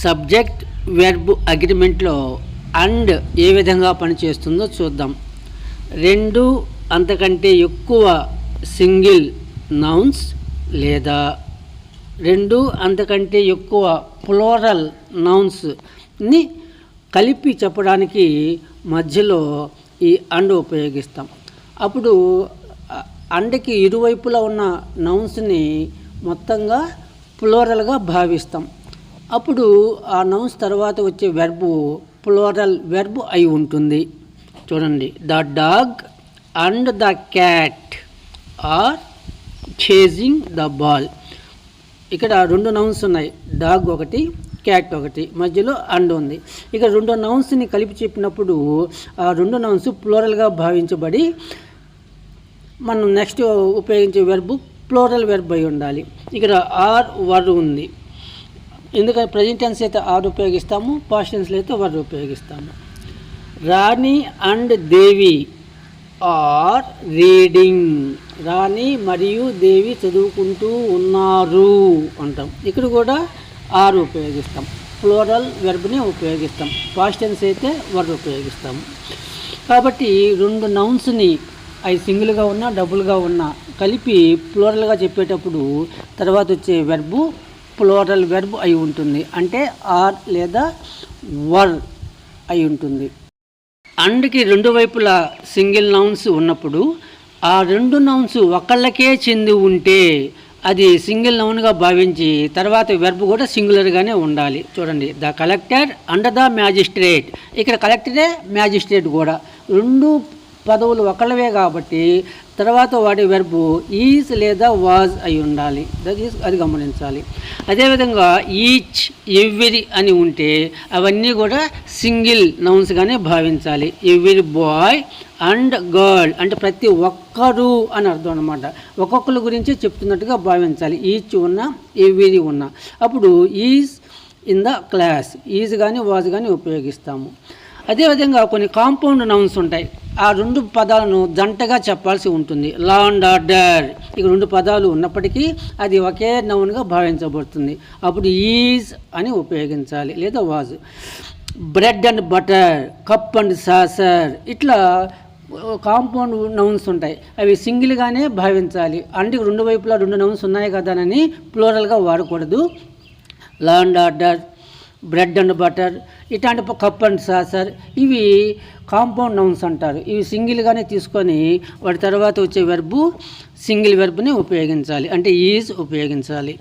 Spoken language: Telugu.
సబ్జెక్ట్ వెర్బ్ అగ్రిమెంట్లో అండ్ ఏ విధంగా పనిచేస్తుందో చూద్దాం. రెండు అంతకంటే ఎక్కువ సింగిల్ నౌన్స్ లేదా రెండు అంతకంటే ఎక్కువ ప్లూరల్ నౌన్స్ని కలిపి చెప్పడానికి మధ్యలో ఈ అండ్ ఉపయోగిస్తాం. అప్పుడు అండ్కి ఇరువైపులా ఉన్న నౌన్స్ని మొత్తంగా ప్లూరల్గా భావిస్తాం. అప్పుడు ఆ నౌన్స్ తర్వాత వచ్చే వెర్బు ప్లూరల్ వెర్బ్ అయి ఉంటుంది. చూడండి, the dog and the cat are chasing the ball. ఇక్కడ రెండు నౌన్స్ ఉన్నాయి, డాగ్ ఒకటి, క్యాట్ ఒకటి, మధ్యలో అండ్ ఉంది. ఇక రెండు నౌన్స్ని కలిపి చెప్పినప్పుడు ఆ రెండు నౌన్స్ ప్లూరల్గా భావించబడి మనం నెక్స్ట్ ఉపయోగించే వెర్బు ప్లూరల్ వెర్బ్ అయి ఉండాలి. ఇక్కడ ఆర్ వర్ ఉంది, ఎందుకంటే ప్రజెంట్ టెన్స్ అయితే ఆర్ ఉపయోగిస్తాము, పాస్ట్ టెన్స్లో అయితే వర్ ఉపయోగిస్తాము. రాణి అండ్ దేవి ఆర్ రీడింగ్. రాణి మరియు దేవి చదువుకుంటూ ఉన్నారు అంటాం. ఇక్కడ కూడా ఆర్ ఉపయోగిస్తాం, ప్లూరల్ వెర్బ్ని ఉపయోగిస్తాం. పాస్ట్ టెన్స్ అయితే వర్ ఉపయోగిస్తాము. కాబట్టి రెండు నౌన్స్ని అవి సింగిల్గా ఉన్నా డబుల్గా ఉన్నా కలిపి ప్లూరల్గా చెప్పేటప్పుడు తర్వాత వచ్చే వెర్బు ప్లూరల్ వెర్బ్ అయి ఉంటుంది, అంటే ఆర్ లేదా వర్ అయి ఉంటుంది. అండ్కి రెండు వైపులా సింగిల్ నౌన్స్ ఉన్నప్పుడు ఆ రెండు నౌన్స్ ఒకళ్ళకే చెంది ఉంటే అది సింగిల్ నౌన్గా భావించి తర్వాత వెర్బ్ కూడా సింగులర్గానే ఉండాలి. చూడండి, the collector and the magistrate. ఇక్కడ కలెక్టరే మ్యాజిస్ట్రేట్ కూడా రెండు పదవులు ఒకళ్ళవే కాబట్టి తర్వాత వాడే వెర్బు ఈజ్ లేదా వాజ్ అయి ఉండాలి. అది గమనించాలి. అదేవిధంగా ఈచ్, ఎవ్రీ అని ఉంటే అవన్నీ కూడా సింగిల్ నౌన్స్గానే భావించాలి. ఎవ్రీ బాయ్ అండ్ గర్ల్ అంటే ప్రతి ఒక్కరు అని అర్థం అనమాట. ఒక్కొక్కరి గురించి చెప్తున్నట్టుగా భావించాలి. ఈచ్ ఉన్నా ఎవ్రీ ఉన్నా అప్పుడు is in the class, is కానీ వాజ్ కానీ ఉపయోగిస్తాము. అదేవిధంగా కొన్ని కాంపౌండ్ నౌన్స్ ఉంటాయి, ఆ రెండు పదాలను జంటగా చెప్పాల్సి ఉంటుంది. లా అండ్ ఆర్డర్, ఇక రెండు పదాలు ఉన్నప్పటికీ అది ఒకే నౌన్గా భావించబడుతుంది. అప్పుడు ఈజ్ అని ఉపయోగించాలి లేదా was. Bread and butter, cup and saucer, ఇట్లా కాంపౌండ్ నౌన్స్ ఉంటాయి, అవి సింగిల్గానే భావించాలి. అంటే రెండు వైపులా రెండు నౌన్స్ ఉన్నాయి కదానని ప్లూరల్గా వాడకూడదు. Law and order, bread and butter, ఇట్లాంటి కప్ అండ్ సాసర్ ఇవి కాంపౌండ్ నౌన్స్ అంటారు. ఇవి సింగిల్గానే తీసుకొని వాటి తర్వాత వచ్చే వెర్బు సింగిల్ వెర్బ్ని ఉపయోగించాలి, అంటే ఈజ్ ఉపయోగించాలి.